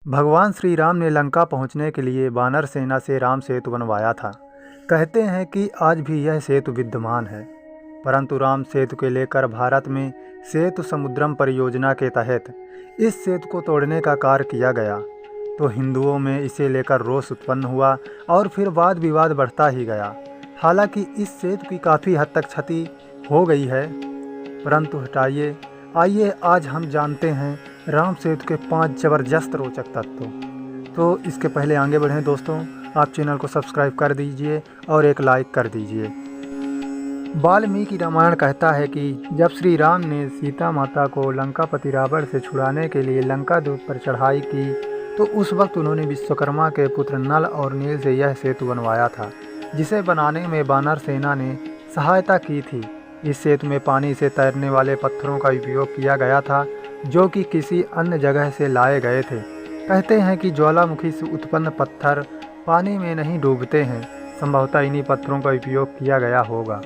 भगवान श्री राम ने लंका पहुंचने के लिए वानर सेना से राम सेतु बनवाया था। कहते हैं कि आज भी यह सेतु विद्यमान है, परंतु राम सेतु के लेकर भारत में सेतु समुद्रम परियोजना के तहत इस सेतु को तोड़ने का कार्य किया गया, तो हिंदुओं में इसे लेकर रोष उत्पन्न हुआ और फिर वाद विवाद बढ़ता ही गया। हालांकि इस सेतु की काफ़ी हद तक क्षति हो गई है, परंतु हटाइए, आइए आज हम जानते हैं राम सेतु के 5 ज़बरदस्त रोचक तत्व। तो इसके पहले आगे बढ़ें दोस्तों, आप चैनल को सब्सक्राइब कर दीजिए और एक लाइक कर दीजिए। वाल्मीकि रामायण कहता है कि जब श्री राम ने सीता माता को लंकापति रावण से छुड़ाने के लिए लंका द्वीप पर चढ़ाई की, तो उस वक्त उन्होंने विश्वकर्मा के पुत्र नल और नील से यह सेतु बनवाया था, जिसे बनाने में वानर सेना ने सहायता की थी। इस सेतु में पानी से तैरने वाले पत्थरों का उपयोग किया गया था, जो कि किसी अन्य जगह से लाए गए थे। कहते हैं कि ज्वालामुखी से उत्पन्न पत्थर पानी में नहीं डूबते हैं, संभवतः इन्हीं पत्थरों का उपयोग किया गया होगा।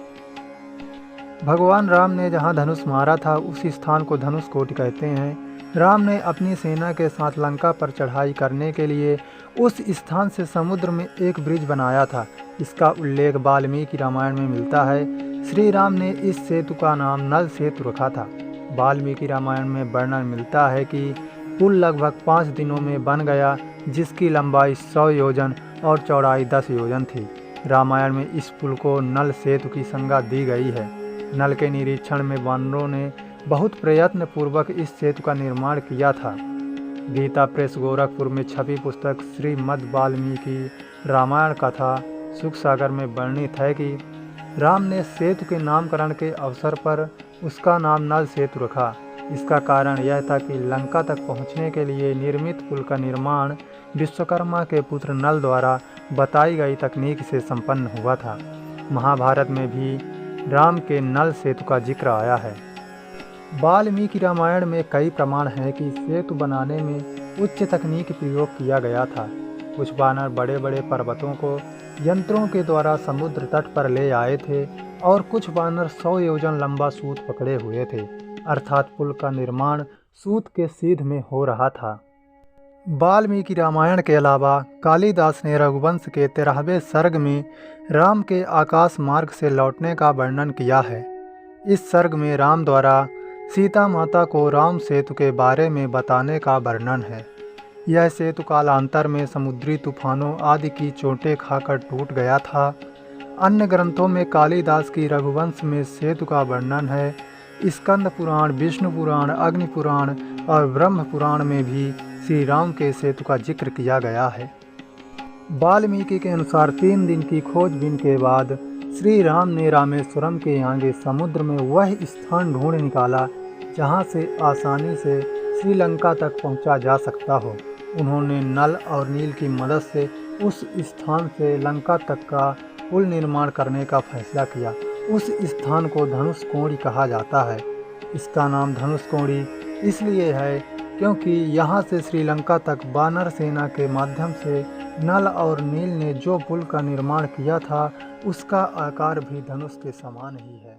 भगवान राम ने जहां धनुष मारा था उस स्थान को धनुष कोटि कहते हैं। राम ने अपनी सेना के साथ लंका पर चढ़ाई करने के लिए उस स्थान से समुद्र में एक ब्रिज बनाया था। इसका उल्लेख वाल्मीकि रामायण में मिलता है। श्री राम ने इस सेतु का नाम नल सेतु रखा था। वाल्मीकि रामायण में वर्णन मिलता है कि पुल लगभग 5 दिनों में बन गया, जिसकी लंबाई 100 योजन और चौड़ाई 10 योजन थी। रामायण में इस पुल को नल सेतु की संज्ञा दी गई है। नल के निरीक्षण में वानरों ने बहुत प्रयत्न पूर्वक इस सेतु का निर्माण किया था। गीता प्रेस गोरखपुर में छपी पुस्तक श्रीमद् वाल्मीकि रामायण कथा सुख सागर में वर्णित है कि राम ने सेतु के नामकरण के अवसर पर उसका नाम नल सेतु रखा। इसका कारण यह था कि लंका तक पहुंचने के लिए निर्मित पुल का निर्माण विश्वकर्मा के पुत्र नल द्वारा बताई गई तकनीक से संपन्न हुआ था। महाभारत में भी राम के नल सेतु का जिक्र आया है। वाल्मीकि रामायण में कई प्रमाण हैं कि सेतु बनाने में उच्च तकनीक प्रयोग किया गया था। कुछ वानर बड़े बड़े पर्वतों को यंत्रों के द्वारा समुद्र तट पर ले आए थे और कुछ वानर 100 योजन लंबा सूत पकड़े हुए थे, अर्थात पुल का निर्माण सूत के सीध में हो रहा था। वाल्मीकि रामायण के अलावा कालिदास ने रघुवंश के 13वें सर्ग में राम के आकाश मार्ग से लौटने का वर्णन किया है। इस सर्ग में राम द्वारा सीता माता को राम सेतु के बारे में बताने का वर्णन है। यह सेतु कालांतर में समुद्री तूफानों आदि की चोटें खाकर टूट गया था। अन्य ग्रंथों में कालिदास की रघुवंश में सेतु का वर्णन है। स्कंद पुराण, विष्णु पुराण, अग्नि पुराण और ब्रह्म पुराण में भी श्री राम के सेतु का जिक्र किया गया है। वाल्मीकि के अनुसार 3 दिन की खोजबीन के बाद श्री राम ने रामेश्वरम के आगे समुद्र में वह स्थान ढूंढ निकाला जहां से आसानी से श्रीलंका तक पहुंचा जा सकता हो। उन्होंने नल और नील की मदद से उस स्थान से लंका तक का पुल निर्माण करने का फैसला किया। उस स्थान को धनुष कोड़ी कहा जाता है। इसका नाम धनुष कोड़ी इसलिए है क्योंकि यहाँ से श्रीलंका तक वानर सेना के माध्यम से नल और नील ने जो पुल का निर्माण किया था उसका आकार भी धनुष के समान ही है।